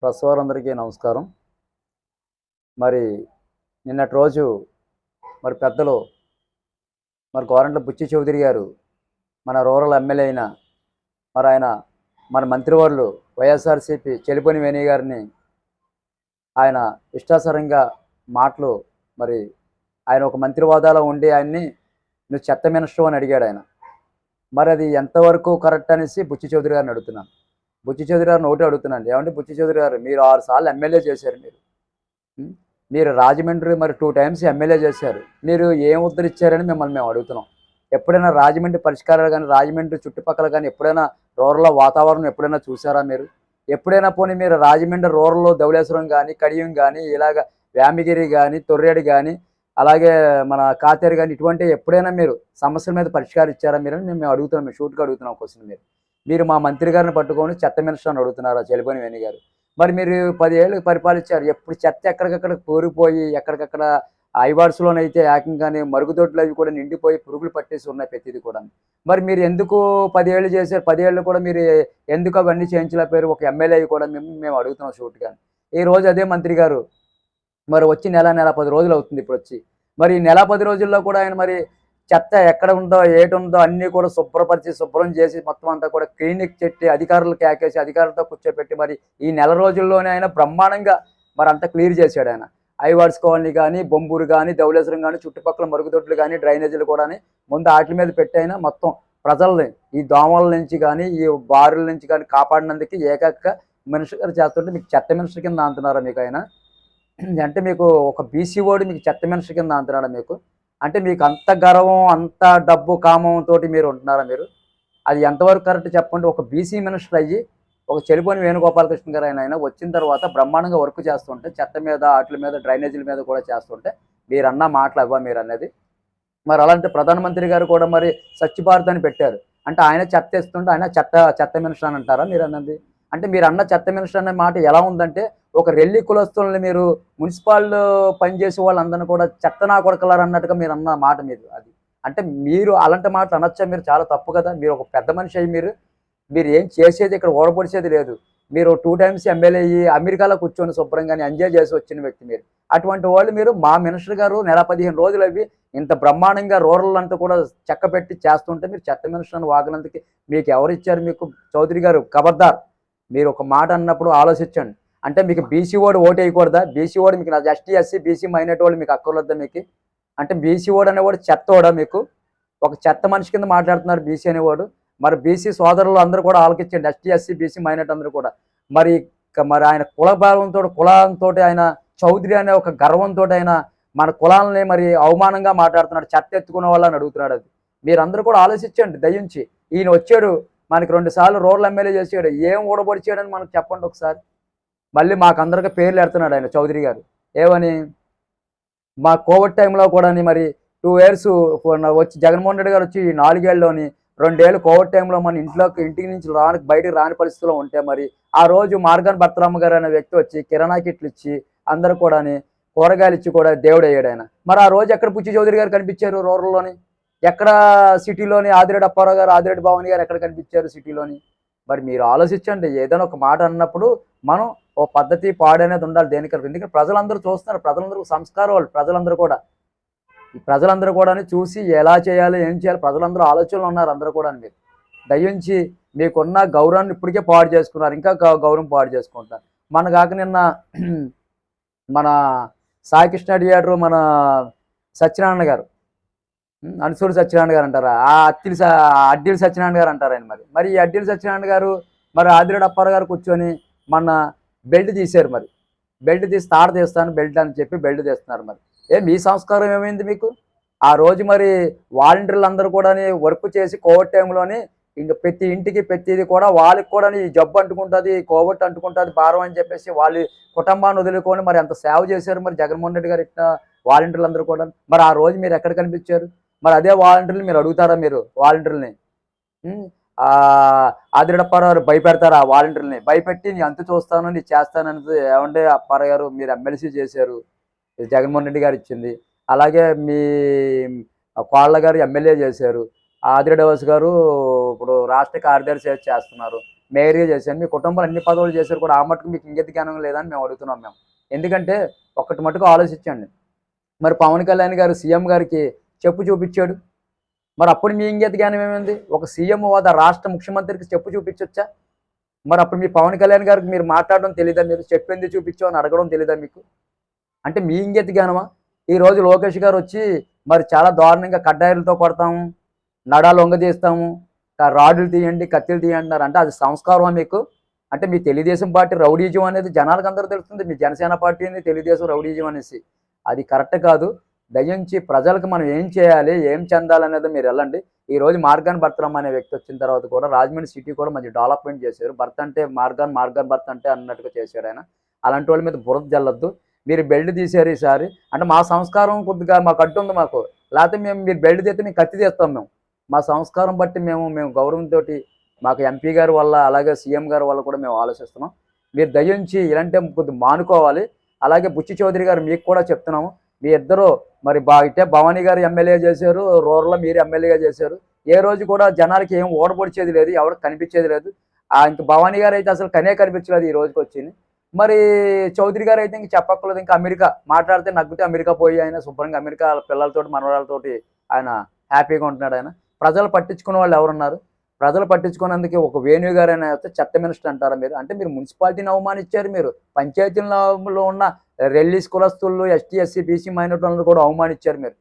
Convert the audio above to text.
Press వారందరికీ నమస్కారం. మరి నిన్నటి రోజు పెద్దలు గోరంట్ల బుచ్చి చౌదరి గారు మన రూరల్ ఎమ్మెల్యే అయిన ఆయన మన మంత్రివర్యులు వైఎస్ఆర్‌సీపీ చెలుపని వేణి గారిని ఆయన ఇష్టాసారంగా మాటలు మరి ఆయన ఒక మంత్రి హోదాలో ఉండి ఆయన్ని "నువ్వు చెత్త మినిస్టరు" అని అడిగాడాయన. మరి అది ఎంతవరకు కరెక్ట్ అనేసి బుచ్చి చౌదరి గారిని అడుగుతున్నాను. బుచ్చి చౌదరి గారిని ఒకటే అడుగుతున్నాను. ఏవండీ బుచ్చి చౌదరి గారు, మీరు 6 సార్లు ఎమ్మెల్యే చేశారు మీరు. హ్మ్. మీరు రాజమండ్రి మరి 2 టైమ్స్ ఎమ్మెల్యే చేశారు. మీరు ఏం ఉద్ధరించారని మిమ్మల్ని మేము అడుగుతున్నాం. ఎప్పుడైనా రాజమండ్రి పరిష్కారాలు గాని, రాజమండ్రి చుట్టుపక్కల గాని ఎప్పుడైనా రూరల్ వాతావరణం ఎప్పుడైనా చూసారా మీరు? ఎప్పుడైనా పోనీ మీరు రాజమండ్రి రూరల్‌లో ధవళేశ్వరం గాని, కడియం గాని, ఇలాగ వేమగిరి గాని, తొర్రేడు గాని, అలాగే మన కాతేరు గాని ఇటువంటివి ఎప్పుడైనా మీరు సమస్యల మీద పరిష్కారం ఇచ్చారా మీరని మేము అడుగుతున్నాం. మేము సూటిగా అడుగుతున్నాం క్వెషన్ మీరు. మీరు మా మంత్రి గారిని పట్టుకొని చెత్త మినిస్టర్ అని అడుగుతున్నారా చెలుబోని వేణి గారు? మరి మీరు 10 ఏళ్ళు పరిపాలించారు. ఎప్పుడు చెత్త ఎక్కడికక్కడ కూరిపోయి ఎక్కడికక్కడ ఐవార్స్‌లోనైతే ఏకంగాని మరుగుదొడ్లు అవి కూడా నిండిపోయి పురుగులు పట్టేసి ఉన్నాయి ప్రతీది కూడాను. మరి మీరు ఎందుకు 10 ఏళ్ళు చేశారు? 10 ఏళ్ళు కూడా మీరు ఎందుకు అవన్నీ చేయించలేకపోయారు? ఒక ఎమ్మెల్యే అయ్యి కూడా మేము అడుగుతున్నాం సూటిగా. ఈరోజు అదే మంత్రి గారు మరి వచ్చి నెల, 10 రోజులు అవుతుంది ఇప్పుడొచ్చి. మరి ఈ నెల 10 రోజుల్లో కూడా ఆయన మరి చెత్త ఎక్కడ ఉందో, ఏటుందో అన్నీ కూడా శుభ్రపరిచి, శుభ్రం చేసి మొత్తం అంతా కూడా క్లీనిక్ చెట్టి అధికారులు కేకేసి అధికారులతో కూర్చోపెట్టి మరి ఈ నెల రోజుల్లోనే ఆయన బ్రహ్మాండంగా మరి అంతా క్లియర్ చేశాడాయన. ఐవార్డ్స్ కాలనీ గానీ, బొంబూరు గానీ, ధవళేశ్వరం గానీ, చుట్టుపక్కల మరుగుదొడ్లు గానీ, డ్రైనేజీలు కూడాని ముందు ఆటిల మీద పెట్టైనా మొత్తం ప్రజల్ని ఈ దోమల నుంచి గానీ, ఈ బారుల నుంచి గానీ కాపాడినందుకు ఏకైక మినిస్టర్ గారు చేస్తుంటే మీకు చెత్త మినిస్టర్ కింద అంటున్నారా మీకాయన? అంటే మీకు ఒక బీసీ ఓడు మీకు చెత్త మినిస్టర్ కింద అంటున్నాడా మీకు? అంటే మీకు అంత గర్వం, అంత డబ్బు కామంతోటి మీరు ఉంటున్నారా మీరు? అది ఎంతవరకు కరెక్ట్ చెప్పండి? ఒక బీసీ మినిస్టర్ అయ్యి, ఒక చెలుబోని వేణుగోపాలకృష్ణ గారు ఆయన వచ్చిన తర్వాత బ్రహ్మాండంగా వర్క్ చేస్తుంటే, చెత్త మీద, ఆటిల మీద, డ్రైనేజీల మీద కూడా చేస్తుంటే, మీరన్న మాటలు అవ్వా మీరన్నది? మరి అలాంటి ప్రధానమంత్రి గారు కూడా మరి స్వచ్ఛ భారత్ అని పెట్టారు. అంటే ఆయన చెత్త ఇస్తుంటే ఆయన చెత్త మినిస్టర్ అని అంటారా మీరన్నది? అంటే మీరన్న చెత్త మినిస్టర్ అనే మాట ఎలా ఉందంటే, ఒక రెల్లి కులస్తుల్ని మీరు మున్సిపల్ పనిచేసే వాళ్ళందరిని కూడా చెత్త నా కొడకలారా అన్నట్టుగా మీరన్న మాట మీరు అది. అంటే మీరు అలాంటి మాటలు అనొచ్చా మీరు? చాలా తప్పు కదా! మీరు ఒక పెద్ద మనిషి అయ్యి మీరు ఏం చేసేది ఇక్కడ ఓడపొడిచేది లేదు. మీరు 2 టైమ్స్ ఎమ్మెల్యే అయ్యి అమెరికాలో కూర్చొని శుభ్రంగానే ఎంజాయ్ చేసి వచ్చిన వ్యక్తి మీరు. అటువంటి వాళ్ళు మీరు మా మినిస్టర్ గారు నెల 15 రోజులు అవి ఇంత బ్రహ్మాండంగా రూరల్ అంతా కూడా చక్కబెట్టి చేస్తుంటే మీరు చెత్త మినిస్టర్ అని వాగినందుకు మీకు ఎవరిచ్చారు మీకు? చౌదరి గారు ఖబర్దార్. మీరు ఒక మాట అన్నప్పుడు ఆలోచించండి. అంటే మీకు బీసీ ఓడు ఓటేయకూడదా? బీసీ ఓడు మీకు ఎస్టీ, ఎస్సీ, బీసీ మైనారిటీ వాళ్ళు మీకు అక్కర్లేదా మీకు? అంటే బీసీ ఓడు అనేవాడు చెత్తోడా మీకు? ఒక చెత్త మనిషి కింద మాట్లాడుతున్నారు బీసీ అనేవాడు. మరి బీసీ సోదరులు అందరూ కూడా ఆలకించండి. ఎస్టీ, ఎస్సీ, బీసీ మైనారిటీ అందరూ కూడా. మరి మరి ఆయన కుల భావంతోటి, కులంతోటి ఆయన చౌదరి అనే ఒక గర్వంతోటి ఆయన మన కులాలని మరి అవమానంగా మాట్లాడుతున్నాడు. చెత్త ఎత్తుకునే వాళ్ళని అడుగుతున్నాడు అది. మీరందరూ కూడా ఆలోచించండి దయించి. ఈయన వచ్చాడు మనకి 2 సార్లు రూరల్ ఎమ్మెల్యే చేసాడు. ఏం ఊడబడిచాడని మనకు చెప్పండి ఒకసారి. మళ్ళీ మాకందరికి పేర్లు ఎడుతున్నాడు ఆయన చౌదరి గారు. ఏమని? మా కోవిడ్ టైంలో కూడాని మరి 2 ఇయర్స్ వచ్చి జగన్మోహన్ రెడ్డి గారు వచ్చి 4 ఏళ్లలోని 2 ఏళ్ళు కోవిడ్ టైంలో మన ఇంటికి నుంచి బయటికి రాని పరిస్థితిలో ఉంటే మరి ఆ రోజు మార్గాన్ భర్తరామ గారు అనే వ్యక్తి వచ్చి కిరాణా కిట్లు ఇచ్చి అందరూ కూడాని కూరగాయలు ఇచ్చి కూడా దేవుడయ్యాడు ఆయన. మరి ఆ రోజు ఎక్కడ బుచ్చి చౌదరి గారు కనిపించారు రూరల్‌లోని? ఎక్కడ సిటీలోని ఆదిరెడ్డి అప్పారావు గారు, ఆదిరెడ్డి భవాని గారు ఎక్కడ కనిపించారు సిటీలోని? మరి మీరు ఆలోచించండి. ఏదైనా ఒక మాట అన్నప్పుడు మనం ఓ పద్ధతి, పాడు అనేది ఉండాలి దేనికన్నా. ఎందుకంటే ప్రజలందరూ చూస్తున్నారు. ప్రజలందరూ సంస్కారం వాళ్ళు ప్రజలందరూ కూడా. ఈ ప్రజలందరూ కూడాని చూసి ఎలా చేయాలి, ఏం చేయాలి ప్రజలందరూ ఆలోచనలో ఉన్నారు అందరూ కూడాని మీరు. దయించి మీకున్న గౌరవాన్ని ఇప్పటికే పాడు చేసుకున్నారు. ఇంకా గౌరవం పాడు చేసుకుంటున్నారు. మొన్నగాక నిన్న మన సాయి కృష్ణ థియేటర్ మన సత్యనారాయణ గారు, అనసూరి సత్యనారాయణ గారు అంటారా? అడ్డిలి సత్యనారాయణ గారు అంటారు ఆయన మరి. మరి ఈ అడ్డిలి సత్యనారాయణ గారు మరి ఆదిరెడ్డి అప్పారావు గారు కూర్చొని మొన్న బెల్ట్ తీశారు మరి. బెల్ట్ తీసి తాట తీస్తాను బెల్ట్ అని చెప్పి బెల్ట్ తీస్తున్నారు మరి. మీ సంస్కారం ఏమైంది మీకు? ఆ రోజు మరి వాలంటీర్లు అందరూ కూడా వర్క్ చేసి కోవిడ్ టైంలోని ఇంక ప్రతి ఇంటికి ప్రతిది కూడా వాళ్ళకి కూడా ఈ జబ్బు అంటుకుంటుంది, కోవిడ్ అంటుకుంటుంది భారం అని చెప్పేసి వాళ్ళ కుటుంబాన్ని వదులుకొని మరి ఎంత సేవ చేశారు మరి జగన్మోహన్ రెడ్డి గారు ఇట్లా వాలంటీర్లు అందరూ కూడా. మరి ఆ రోజు మీరు ఎక్కడ కనిపించారు? మరి అదే వాలంటీర్లు మీరు అడుగుతారా మీరు వాలంటీర్లని? ఆదిరెడ్డి అప్పారావు గారు భయపెడతారా ఆ వాలంటీర్లని? భయపెట్టి నీ అంతు చూస్తాను, నీ చేస్తానని. ఏమంటే అప్పారావు గారు మీరు ఎమ్మెల్సీ చేశారు, జగన్మోహన్ రెడ్డి గారు ఇచ్చింది. అలాగే మీ కోళ్ళ గారు ఎమ్మెల్యే చేశారు. ఆదిరెడ్డి వాసు గారు ఇప్పుడు రాష్ట్ర కార్యదర్శి చేస్తున్నారు. మేయర్గా చేశారు, మీ కుటుంబంలో అన్ని పదవులు చేశారు కూడా, ఆ మటుకు మీకు ఇంగిత జ్ఞానం లేదని మేము అడుగుతున్నాం మేము. ఎందుకంటే ఒక్కటి మటుకు ఆలోచించండి, మరి పవన్ కళ్యాణ్ గారు సీఎం గారికి చెప్పు చూపించాడు, మరి అప్పుడు మీ ఇంగిత జ్ఞానం ఏమైంది? ఒక సీఎం హోదా రాష్ట్ర ముఖ్యమంత్రికి చెప్పు చూపించొచ్చా? మరి అప్పుడు మీ పవన్ కళ్యాణ్ గారికి మీరు మాట్లాడడం తెలీదా? మీరు చెప్పింది చూపించావు అని అడగడం తెలీదా మీకు? అంటే మీ ఇంగిత జ్ఞానమా? ఈరోజు లోకేష్ గారు వచ్చి మరి చాలా దారుణంగా కడ్డాయిలతో కొడతాము, నడాలు వంగదీస్తాము, రాడ్లు తీయండి, కత్తిలు తీయండి అంటున్నారు. అంటే అది సంస్కారమా మీకు? అంటే మీ తెలుగుదేశం పార్టీ రౌడీజం అనేది జనాలకు అందరూ తెలుస్తుంది, మీ జనసేన పార్టీని తెలుగుదేశం రౌడీజం అనేసి. అది కరెక్ట్ కాదు. దయించి ప్రజలకు మనం ఏం చేయాలి, ఏం చెందాలనేది మీరు వెళ్ళండి. ఈరోజు మార్గాన్ భర్తరమ్మ అనే వ్యక్తి వచ్చిన తర్వాత కూడా రాజమండ్రి సిటీ కూడా మంచి డెవలప్మెంట్ చేశారు. భర్త అంటే మార్గాన్, మార్గాన్ భర్త అంటే అన్నట్టుగా చేశాడు ఆయన. అలాంటి వాళ్ళ మీద బురద జల్లొద్దు. మీరు బెల్ట్ తీశారు ఈసారి, అంటే మా సంస్కారం కొద్దిగా మాకు అడ్డు ఉంది మాకు, లేకపోతే మేము మీరు బెల్ట్ తీస్తే మేము కత్తి తీస్తాం మేము. మా సంస్కారం బట్టి మేము గౌరవంతో మాకు ఎంపీ గారి వల్ల అలాగే సీఎం గారి వల్ల కూడా మేము ఆలోచిస్తున్నాం. మీరు దయించి ఇలాంటి కొద్దిగా మానుకోవాలి. అలాగే బుచ్చి చౌదరి గారు మీకు కూడా చెప్తున్నాము, మీ ఇద్దరు మరి ఇటే భవానీ గారు ఎమ్మెల్యే చేశారు, రూరల్లో మీరు ఎమ్మెల్యేగా చేశారు. ఏ రోజు కూడా జనాలకి ఏం ఓడబొడిచేది లేదు, ఎవరికి కనిపించేది లేదు. ఇంక భవానీ గారు అయితే అసలు కనిపించలేదు ఈ రోజుకి వచ్చింది. మరి చౌదరి గారు అయితే ఇంక చెప్పక్కర్లేదు, ఇంకా అమెరికా మాట్లాడితే నగ్గితే అమెరికా పోయి ఆయన శుభ్రంగా అమెరికా పిల్లలతోటి మనవరాలతోటి ఆయన హ్యాపీగా ఉంటున్నాడు ఆయన. ప్రజలు పట్టించుకునే వాళ్ళు ఎవరున్నారు? ప్రజలు పట్టించుకున్నందుకు ఒక వేణు గారు అయినా చెత్త మినిస్టర్ అంటారా మీరు? అంటే మీరు మున్సిపాలిటీని అవమానించారు, మీరు పంచాయతీలో ఉన్న రెల్లీస్ కులస్తులు, ఎస్టీ ఎస్సీ బీసీ మైనారిటీలను కూడా అవమానించారు మీరు.